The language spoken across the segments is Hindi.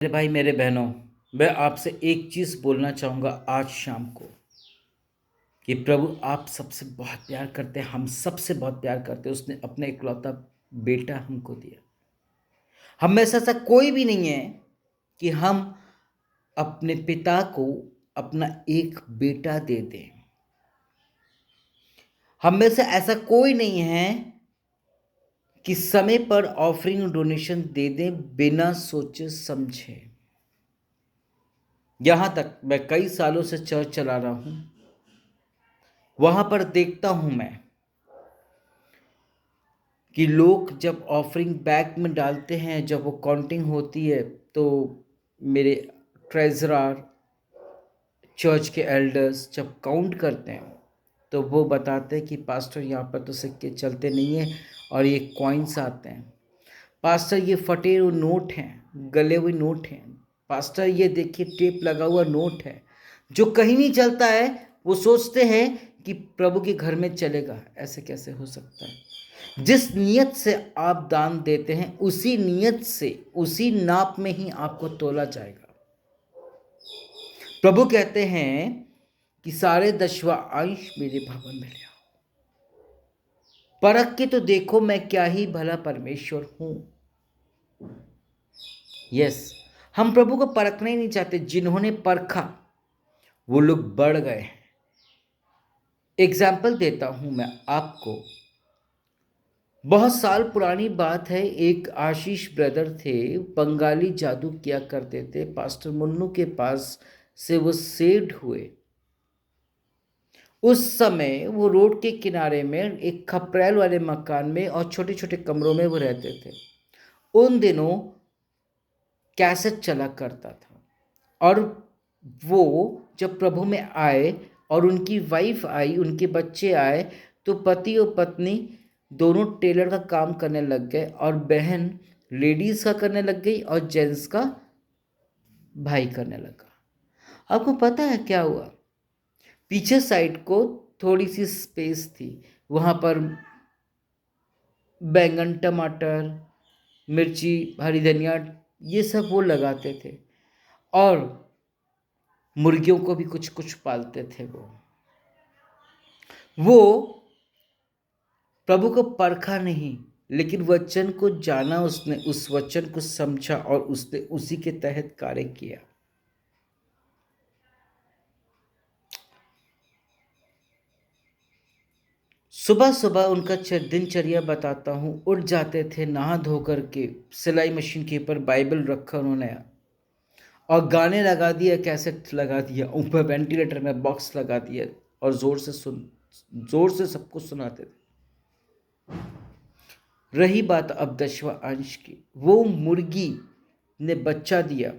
मेरे भाई मेरे बहनों, मैं आपसे एक चीज़ बोलना चाहूँगा आज शाम को कि प्रभु आप सबसे बहुत प्यार करते हैं, हम सबसे बहुत प्यार करते हैं। उसने अपने इकलौता बेटा हमको दिया। हम में से ऐसा कोई भी नहीं है कि हम अपने पिता को अपना एक बेटा दे दें। हम में से ऐसा कोई नहीं है कि समय पर ऑफरिंग डोनेशन दे दें बिना सोचे समझे। यहाँ तक मैं कई सालों से चर्च चला रहा हूँ, वहाँ पर देखता हूँ मैं कि लोग जब ऑफरिंग बैग में डालते हैं, जब वो काउंटिंग होती है, तो मेरे ट्रेजरर, चर्च के एल्डर्स जब काउंट करते हैं तो वो बताते हैं कि पास्टर यहाँ पर तो सिक्के चलते नहीं हैं और ये कॉइन्स आते हैं। पास्टर ये फटे हुए नोट हैं, गले हुए नोट हैं। पास्टर ये देखिए टेप लगा हुआ नोट है जो कहीं नहीं चलता है। वो सोचते हैं कि प्रभु के घर में चलेगा। ऐसे कैसे हो सकता है? जिस नियत से आप दान देते हैं उसी नियत से, उसी नाप में ही आपको तोला जाएगा। प्रभु कहते हैं कि सारे दशवा अंश मेरे भवन में ले आओ, परख के तो देखो मैं क्या ही भला परमेश्वर हूं। यस, हम प्रभु को परखना ही नहीं चाहते। जिन्होंने परखा वो लोग बढ़ गए। एग्जाम्पल देता हूं मैं आपको। बहुत साल पुरानी बात है, एक आशीष ब्रदर थे, बंगाली जादू किया करते थे। पास्टर मुन्नू के पास से वो सेव्ड हुए। उस समय वो रोड के किनारे में एक खपरेल वाले मकान में और छोटे छोटे कमरों में वो रहते थे। उन दिनों कैसेट चला करता था और वो जब प्रभु में आए और उनकी वाइफ आई, उनके बच्चे आए, तो पति और पत्नी दोनों टेलर का काम करने लग गए और बहन लेडीज का करने लग गई और जेंट्स का भाई करने लगा। आपको पता है क्या हुआ? पीछे साइड को थोड़ी सी स्पेस थी, वहां पर बैंगन, टमाटर, मिर्ची, हरी धनिया, ये सब वो लगाते थे और मुर्गियों को भी कुछ कुछ पालते थे। वो प्रभु को परखा नहीं, लेकिन वचन को जाना, उसने उस वचन को समझा और उसने उसी के तहत कार्य किया। सुबह सुबह उनका दिनचर्या बताता हूँ। उठ जाते थे नहा धो करके, सिलाई मशीन के ऊपर बाइबल रखा उन्होंने और गाने लगा दिया, कैसेट लगा दिया, ऊपर वेंटिलेटर में बॉक्स लगा दिया और जोर से सबको सुनाते थे। रही बात अब दशवा अंश की, वो मुर्गी ने बच्चा दिया।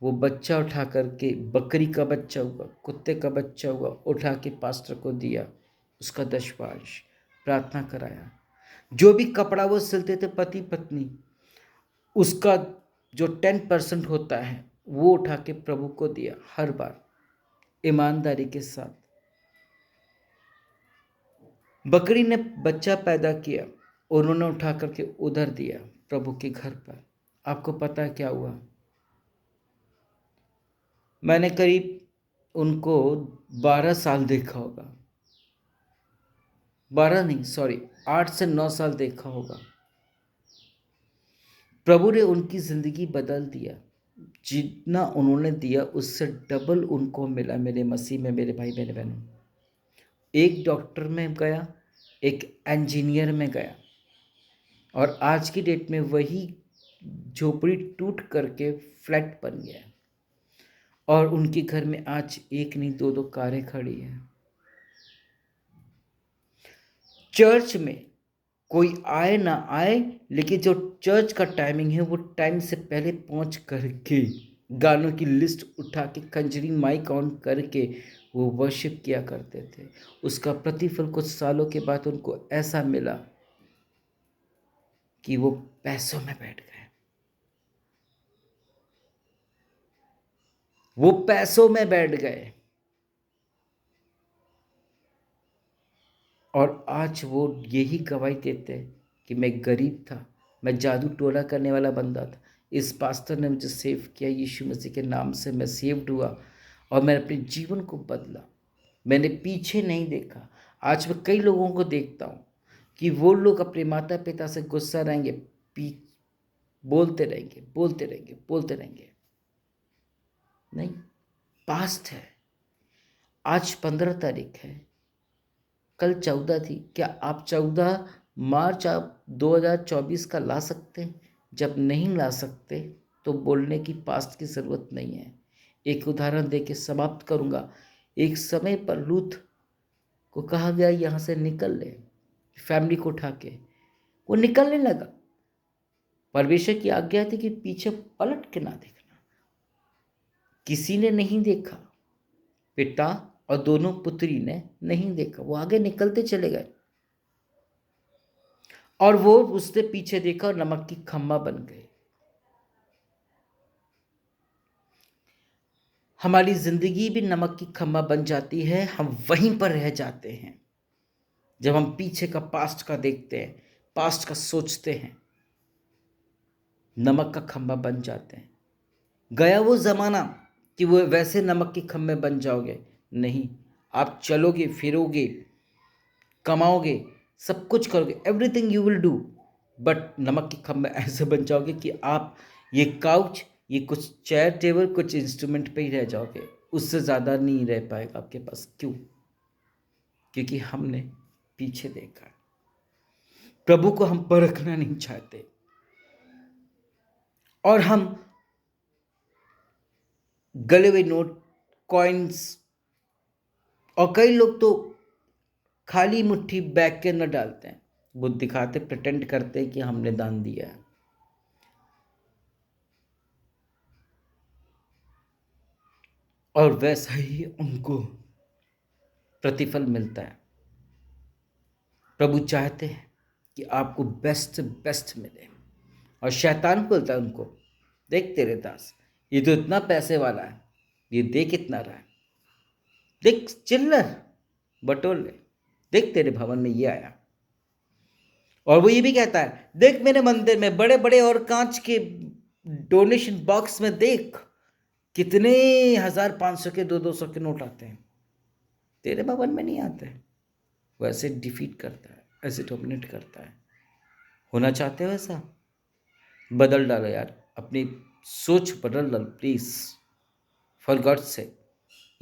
वो बच्चा उठा करके, बकरी का बच्चा हुआ, कुत्ते का बच्चा हुआ, उठा के पास्टर को दिया, उसका दशवा अंश प्रार्थना कराया। जो भी कपड़ा वो सिलते थे पति पत्नी, उसका जो 10% होता है वो उठा के प्रभु को दिया हर बार, ईमानदारी के साथ। बकरी ने बच्चा पैदा किया, उन्होंने उठा करके उधर दिया प्रभु के घर पर। आपको पता है क्या हुआ? मैंने करीब उनको 12 साल देखा होगा, 12 नहीं, सॉरी, 8 से 9 साल देखा होगा। प्रभु ने उनकी जिंदगी बदल दिया। जितना उन्होंने दिया उससे डबल उनको मिला। मेरे मसीह में मेरे भाई मेरे बहनों, एक डॉक्टर में गया, एक इंजीनियर में गया और आज की डेट में वही झोपड़ी टूट करके फ्लैट बन गया और उनके घर में आज एक नहीं दो दो कारें खड़ी हैं। चर्च में कोई आए ना आए, लेकिन जो चर्च का टाइमिंग है वो टाइम से पहले पहुंच करके गानों की लिस्ट उठा के कंजरी माइक ऑन करके वो वर्शिप किया करते थे। उसका प्रतिफल कुछ सालों के बाद उनको ऐसा मिला कि वो पैसों में बैठ गए। वो पैसों में बैठ गए और आज वो यही गवाही देते हैं कि मैं गरीब था, मैं जादू टोना करने वाला बंदा था, इस पास्टर ने मुझे सेव किया, यीशु मसीह के नाम से मैं सेव्ड हुआ और मैंने अपने जीवन को बदला। मैंने पीछे नहीं देखा। आज मैं कई लोगों को देखता हूँ कि वो लोग अपने माता पिता से गुस्सा रहेंगे, बोलते रहेंगे, बोलते रहेंगे, बोलते रहेंगे। नहीं, पास्ट है। आज 15 तारीख है, कल 14 थी। क्या आप 14 मार्च आप 2024 का ला सकते हैं? जब नहीं ला सकते तो बोलने की पास्ट की ज़रूरत नहीं है। एक उदाहरण देके समाप्त करूँगा। एक समय पर लूत को कहा गया यहाँ से निकल ले, फैमिली को उठा के वो निकलने लगा। परमेश्वर की आज्ञा थी कि पीछे पलट के ना देखना। किसी ने नहीं देखा, पिता और दोनों पुत्री ने नहीं देखा, वो आगे निकलते चले गए और वो उसने पीछे देखा और नमक की खम्मा बन गए। हमारी जिंदगी भी नमक की खम्मा बन जाती है, हम वहीं पर रह जाते हैं। जब हम पीछे का पास्ट का देखते हैं, पास्ट का सोचते हैं, नमक का खम्बा बन जाते हैं। गया वो जमाना कि वो वैसे नमक के खम्भे बन जाओगे। नहीं, आप चलोगे, फिरोगे, कमाओगे, सब कुछ करोगे, everything you will do, but नमक के खम्भे ऐसे बन जाओगे कि आप ये काउच, ये कुछ चेयर टेबल, कुछ इंस्ट्रूमेंट पे ही रह जाओगे, उससे ज़्यादा नहीं रह पाएगा आपके पास। क्यों? क्योंकि हमने पीछे देखा। प्रभु को हम परखना नहीं चाहते और हम गले हुए नोट, कॉइन्स, और कई लोग तो खाली मुट्ठी बैग के अंदर डालते हैं। वो दिखाते, प्रिटेंड करते हैं कि हमने दान दिया है। और वैसा ही उनको प्रतिफल मिलता है। प्रभु चाहते हैं कि आपको बेस्ट बेस्ट मिले और शैतान बोलता है उनको, देख तेरे दास, ये तो इतना पैसे वाला है, ये दे कितना रहा है, देख चिल्लर बटोर ले, देख तेरे भवन में ये आया। और वो ये भी कहता है, देख मेरे मंदिर में बड़े बड़े और कांच के डोनेशन बॉक्स में देख कितने 1500 के 200 के नोट आते हैं, तेरे भवन में नहीं आते। वो ऐसे डिफीट करता है, ऐसे डोमिनेट करता है। होना चाहते हो ऐसा? बदल डालो यार, अपनी सोच बदल डालो प्लीज, फॉर गॉड से,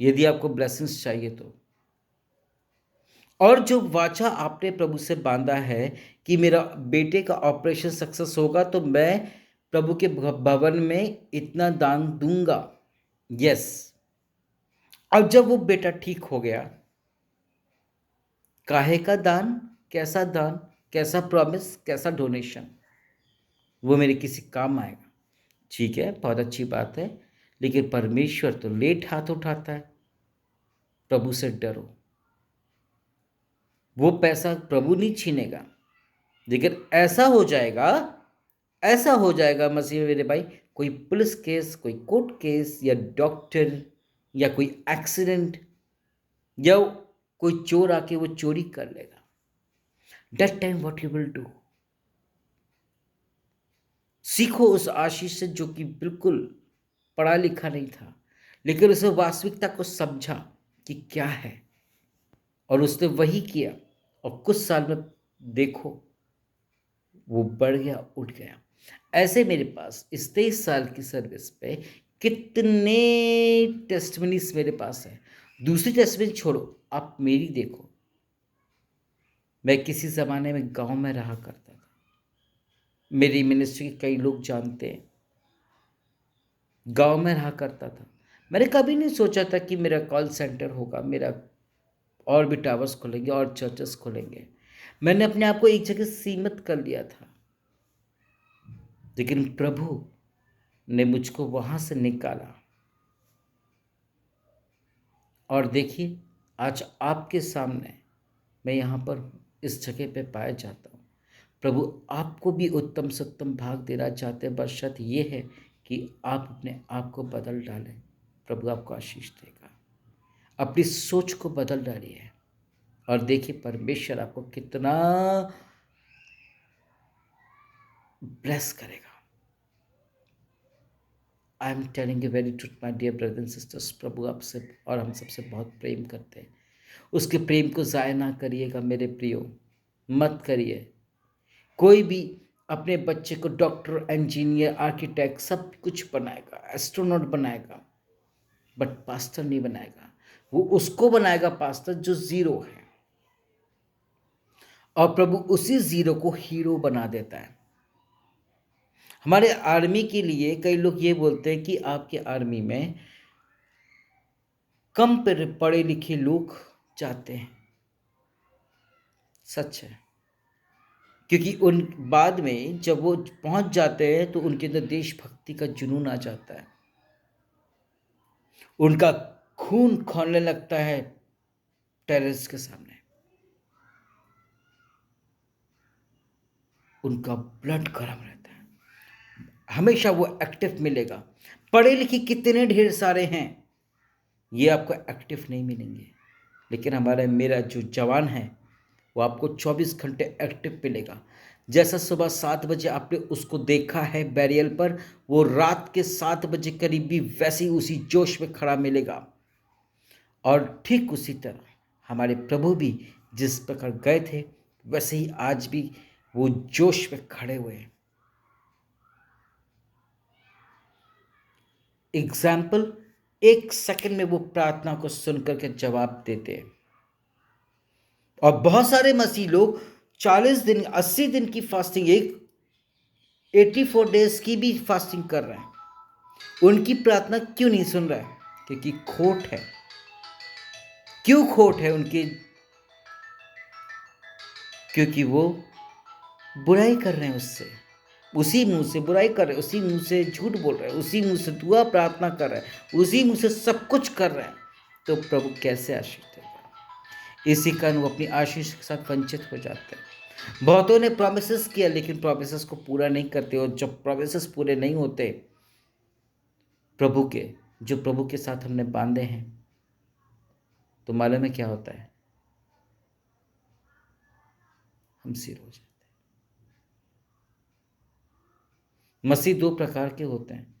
यदि आपको ब्लेसिंग्स चाहिए तो। और जो वाचा आपने प्रभु से बांधा है कि मेरा बेटे का ऑपरेशन सक्सेस होगा तो मैं प्रभु के भवन में इतना दान दूंगा। यस। अब जब वो बेटा ठीक हो गया, काहे का दान, कैसा दान, कैसा प्रॉमिस, कैसा डोनेशन, वो मेरे किसी काम आएगा। ठीक है, बहुत अच्छी बात है, लेकिन परमेश्वर तो लेट हाथ उठाता है। प्रभु से डरो, वो पैसा प्रभु नहीं छीनेगा। लेकिन ऐसा हो जाएगा, ऐसा हो जाएगा मसीह मेरे भाई, कोई पुलिस केस, कोई कोर्ट केस, या डॉक्टर, या कोई एक्सीडेंट, या कोई चोर आके वो चोरी कर लेगा। That time what you will do? सीखो उस आशीष से जो कि बिल्कुल पढ़ा लिखा नहीं था, लेकिन उसे वास्तविकता को समझा कि क्या है, और उसने वही किया, और कुछ साल में देखो वो बढ़ गया, उठ गया। ऐसे मेरे पास इस 23 साल की सर्विस पे कितने टेस्टमनीज मेरे पास है। दूसरी टेस्टमनी छोड़ो, आप मेरी देखो। मैं किसी ज़माने में गांव में रहा करता था, मेरी मिनिस्ट्री के कई लोग जानते हैं, गांव में रहा करता था। मैंने कभी नहीं सोचा था कि मेरा कॉल सेंटर होगा, मेरा और भी टावर्स खुलेंगे और चर्चेस खुलेंगे। मैंने अपने आप को एक जगह सीमित कर लिया था, लेकिन प्रभु ने मुझको वहाँ से निकाला। और देखिए, आज आपके सामने मैं यहाँ पर हूँ, इस जगह पे पाया जाता हूँ। प्रभु आपको भी उत्तम से उत्तम भाग देना चाहते हैं, बस शर्त ये है कि आप अपने आप को बदल डालें। प्रभु आपको आशीष देगा। अपनी सोच को बदल डालिए और देखिए परमेश्वर आपको कितना ब्लेस करेगा। I am telling you very truth my dear brothers and sisters, प्रभु आपसे और हम सबसे बहुत प्रेम करते हैं। उसके प्रेम को ज़ाया ना करिएगा मेरे प्रियो, मत करिए। कोई भी अपने बच्चे को डॉक्टर, इंजीनियर, आर्किटेक्ट सब कुछ बनाएगा, एस्ट्रोनॉट बनाएगा, बट पास्टर नहीं बनाएगा। वो उसको बनाएगा पास्टर जो ज़ीरो है, और प्रभु उसी ज़ीरो को हीरो बना देता है। हमारे आर्मी के लिए कई लोग ये बोलते हैं कि आपके आर्मी में कम पढ़े लिखे लोग जाते हैं। सच है, क्योंकि उन बाद में जब वो पहुंच जाते हैं तो उनके अंदर देशभक्ति का जुनून आ जाता है, उनका खून खौलने लगता है टेररिस्ट के सामने, उनका ब्लड गर्म रहता है, हमेशा वो एक्टिव मिलेगा। पढ़े लिखे कितने ढेर सारे हैं, ये आपको एक्टिव नहीं मिलेंगे, लेकिन मेरा जो जवान है वो आपको 24 घंटे एक्टिव मिलेगा। जैसा सुबह 7 बजे आपने उसको देखा है बैरियल पर, वो रात के 7 बजे करीब भी वैसे ही उसी जोश में खड़ा मिलेगा। और ठीक उसी तरह हमारे प्रभु भी जिस प्रकार गए थे वैसे ही आज भी वो जोश में खड़े हुए हैं। एग्जाम्पल, 1 सेकंड में वो प्रार्थना को सुनकर के जवाब देते हैं। और बहुत सारे मसीह लोग 40 दिन 80 दिन की फास्टिंग, 84 डेज की भी फास्टिंग कर रहे हैं। उनकी प्रार्थना क्यों नहीं सुन रहा है? क्योंकि खोट है। क्यों खोट है उनकी? क्योंकि वो बुराई कर रहे हैं उससे, उसी मुंह से बुराई कर रहे हैं, उसी मुंह से झूठ बोल रहे हैं, उसी मुंह से दुआ प्रार्थना कर रहे हैं, उसी मुंह से सब कुछ कर रहे हैं। तो प्रभु कैसे आशीष देगा? इसी कारण वो अपनी आशीष के साथ वंचित हो जाते हैं। बहुतों ने प्रोमिसेस किया लेकिन प्रोमिसेस को पूरा नहीं करते, और जब प्रोमिसेस पूरे नहीं होते प्रभु के, जो प्रभु के साथ हमने बांधे हैं, तो मालूम है क्या होता है? हम सिर हो जाते हैं। मसीह 2 प्रकार के होते हैं,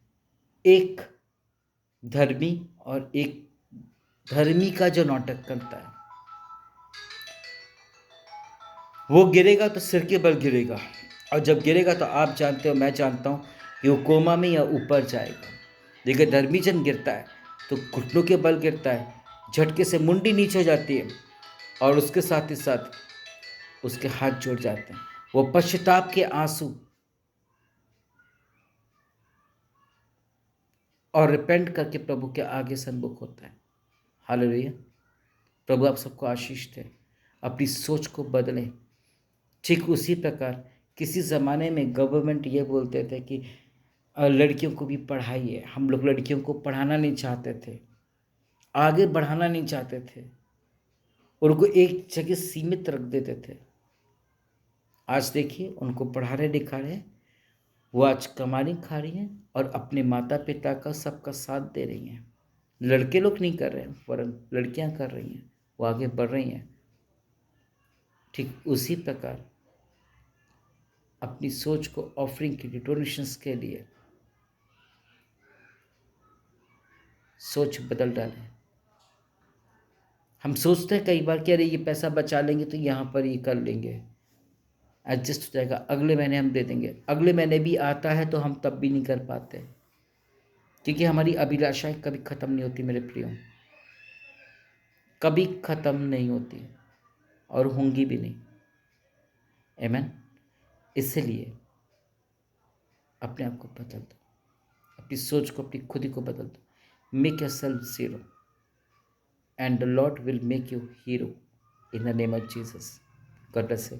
एक धर्मी और एक धर्मी का जो नाटक करता है। वो गिरेगा तो सिर के बल गिरेगा, और जब गिरेगा तो आप जानते हो, मैं जानता हूँ कि वो कोमा में या ऊपर जाएगा। लेकिन धर्मी जन गिरता है तो घुटनों के बल गिरता है, झटके से मुंडी नीचे हो जाती है, और उसके साथ ही साथ उसके हाथ जुड़ जाते हैं। वो पश्चाताप के आंसू और रिपेंट करके प्रभु के आगे सन्मुख होता है। हालेलुया। प्रभु आप सबको आशीष दे, अपनी सोच को बदलें। ठीक उसी प्रकार किसी ज़माने में गवर्नमेंट ये बोलते थे कि लड़कियों को भी पढ़ाइए। हम लोग लड़कियों को पढ़ाना नहीं चाहते थे, आगे बढ़ाना नहीं चाहते थे, उनको एक जगह सीमित रख देते थे। आज देखिए उनको पढ़ा रहे लिखा रहे, वो आज कमानी खा रही हैं और अपने माता पिता का सबका साथ दे रही हैं। लड़के लोग नहीं कर रहे हैं, वरन लड़कियां कर रही हैं, वो आगे बढ़ रही हैं। ठीक उसी प्रकार अपनी सोच को ऑफरिंग के लिए, डोनेशंस के लिए सोच बदल डालें। हम सोचते हैं कई बार कि अरे ये पैसा बचा लेंगे तो यहाँ पर ये कर लेंगे, एडजस्ट हो जाएगा, अगले महीने हम दे देंगे। अगले महीने भी आता है तो हम तब भी नहीं कर पाते, क्योंकि हमारी अभिलाषाएं कभी ख़त्म नहीं होती मेरे प्रियो, कभी ख़त्म नहीं होती और होंगी भी नहीं। आमीन। इसलिए अपने आप को बदल दो, अपनी सोच को, अपनी खुद ही को बदल दो। Make your self zero and the Lord will make you hero in the name of Jesus. God bless you.